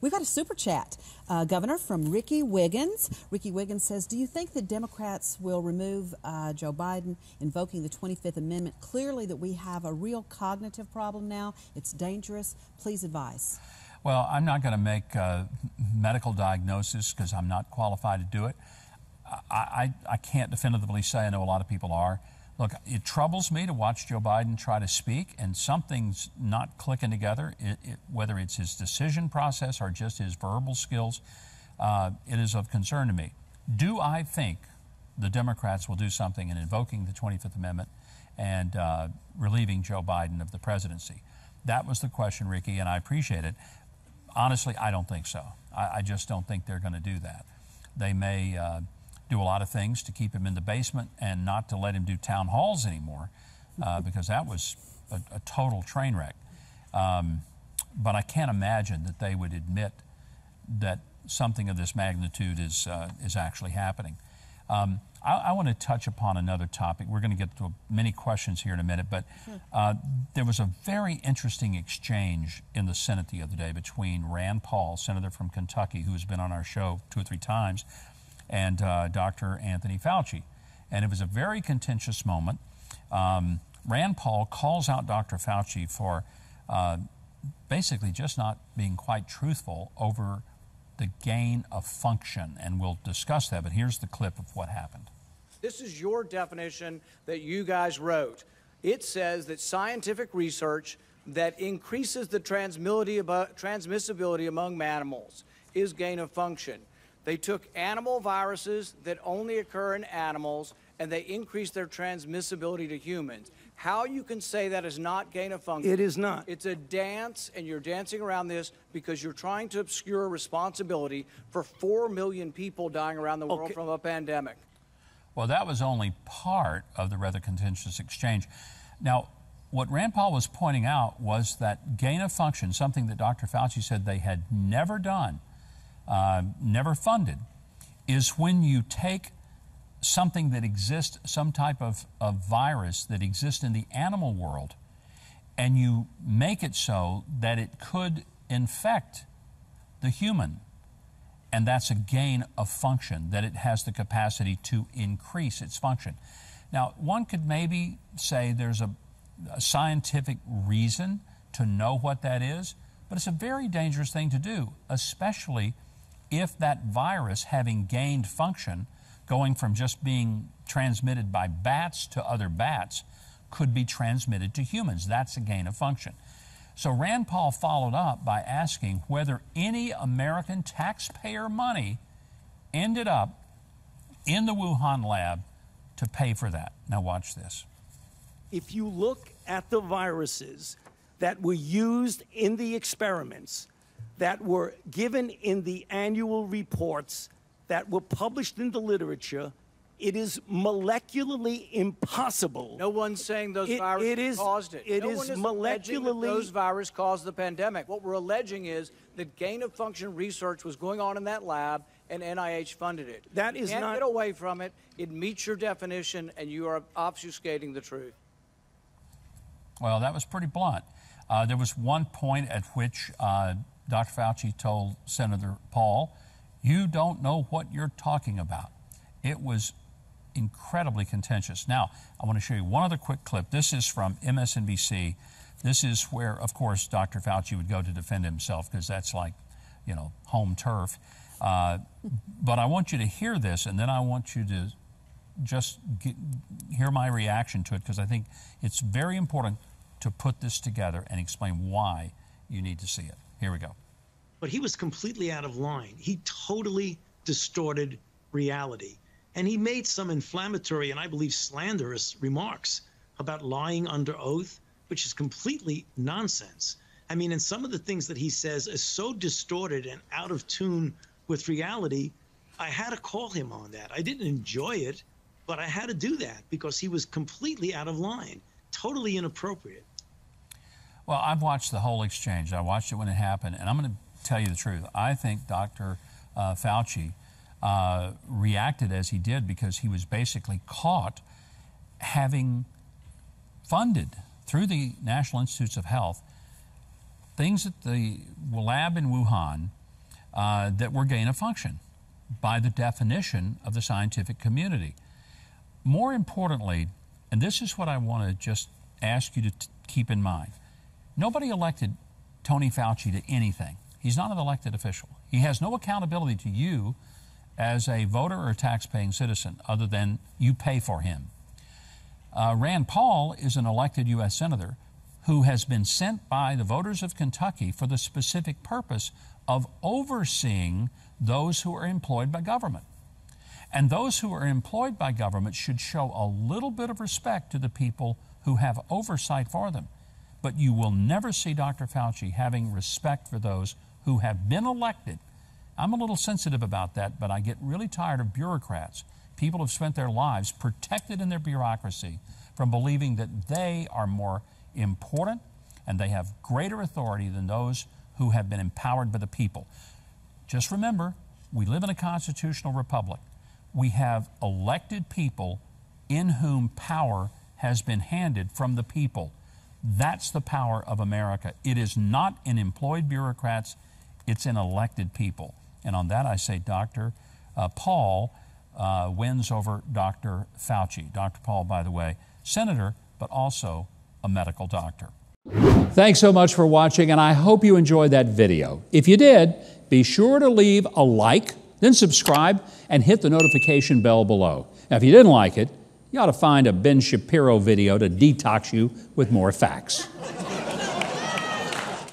We've got a super chat, Governor, from Ricky Wiggins. Ricky Wiggins says, do you think the Democrats will remove Joe Biden invoking the 25th Amendment? Clearly that we have a real cognitive problem now. It's dangerous. Please advise. Well, I'm not going to make a medical diagnosis because I'm not qualified to do it. I can't definitively say. I know a lot of people are. Look, it troubles me to watch Joe Biden try to speak and something's not clicking together, whether it's his decision process or just his verbal skills. It is of concern to me. Do I think the Democrats will do something in invoking the 25th Amendment and relieving Joe Biden of the presidency? That was the question, Ricky, and I appreciate it. Honestly, I don't think so. I just don't think they're going to do that. They may do a lot of things to keep him in the basement and not to let him do town halls anymore because that was a total train wreck. But I can't imagine that they would admit that something of this magnitude is actually happening. I want to touch upon another topic. We're going to get to many questions here in a minute, but there was a very interesting exchange in the Senate the other day between Rand Paul, senator from Kentucky, who has been on our show 2 or 3 times, and Dr. Anthony Fauci. And it was a very contentious moment. Rand Paul calls out Dr. Fauci for basically just not being quite truthful over the gain of function, and we'll discuss that, but here's the clip of what happened. This is your definition that you guys wrote. It says that scientific research that increases the transmissibility among mammals is gain of function. They took animal viruses that only occur in animals and they increased their transmissibility to humans. How you can say that is not gain of function? It is not. It's a dance, and you're dancing around this because you're trying to obscure responsibility for 4 million people dying around the world from a pandemic. Well, that was only part of the rather contentious exchange. Now, what Rand Paul was pointing out was that gain of function, something that Dr. Fauci said they had never done, never funded, is when you take something that exists, some type of virus that exists in the animal world, and you make it so that it could infect the human. And that's a gain of function, that it has the capacity to increase its function. Now, one could maybe say there's a scientific reason to know what that is, but it's a very dangerous thing to do, especially if that virus, having gained function, going from just being transmitted by bats to other bats, could be transmitted to humans. That's a gain of function. So Rand Paul followed up by asking whether any American taxpayer money ended up in the Wuhan lab to pay for that. Now watch this. If you look at the viruses that were used in the experiments, that were given in the annual reports, that were published in the literature, it is molecularly impossible. No one's saying those viruses caused it. No one is molecularly. Those viruses caused the pandemic. What we're alleging is that gain of function research was going on in that lab and NIH funded it. That is you can't not. Get away from it. It meets your definition, and you are obfuscating the truth. Well, that was pretty blunt. There was one point at which Dr. Fauci told Senator Paul, "You don't know what you're talking about." It was incredibly contentious. Now, I want to show you one other quick clip. This is from MSNBC. This is where, of course, Dr. Fauci would go to defend himself because that's like, you know, home turf. But I want you to hear this, and then I want you to just hear my reaction to it because I think it's very important to put this together and explain why you need to see it. Here we go. But he was completely out of line. He totally distorted reality. And he made some inflammatory and I believe slanderous remarks about lying under oath, which is completely nonsense. I mean, and some of the things that he says is so distorted and out of tune with reality, I had to call him on that. I didn't enjoy it, but I had to do that because he was completely out of line, totally inappropriate. Well, I've watched the whole exchange. I watched it when it happened, and I'm going to tell you the truth. I think Dr. Fauci reacted as he did because he was basically caught having funded through the National Institutes of Health things at the lab in Wuhan that were gain of function by the definition of the scientific community. More importantly, and this is what I want to just ask you to keep in mind, nobody elected Tony Fauci to anything. He's not an elected official. He has no accountability to you as a voter or a tax-paying citizen other than you pay for him. Rand Paul is an elected U.S. senator who has been sent by the voters of Kentucky for the specific purpose of overseeing those who are employed by government. And those who are employed by government should show a little bit of respect to the people who have oversight for them. But you will never see Dr. Fauci having respect for those who have been elected. I'm a little sensitive about that, but I get really tired of bureaucrats. People have spent their lives protected in their bureaucracy from believing that they are more important and they have greater authority than those who have been empowered by the people. Just remember, we live in a constitutional republic. We have elected people in whom power has been handed from the people. That's the power of America. It is not in employed bureaucrats, it's in elected people. And on that I say Dr. Paul wins over Dr. Fauci. Dr. Paul, by the way, senator, but also a medical doctor. Thanks so much for watching, and I hope you enjoyed that video. If you did, be sure to leave a like, then subscribe, and hit the notification bell below. Now, if you didn't like it, you ought to find a Ben Shapiro video to detox you with more facts.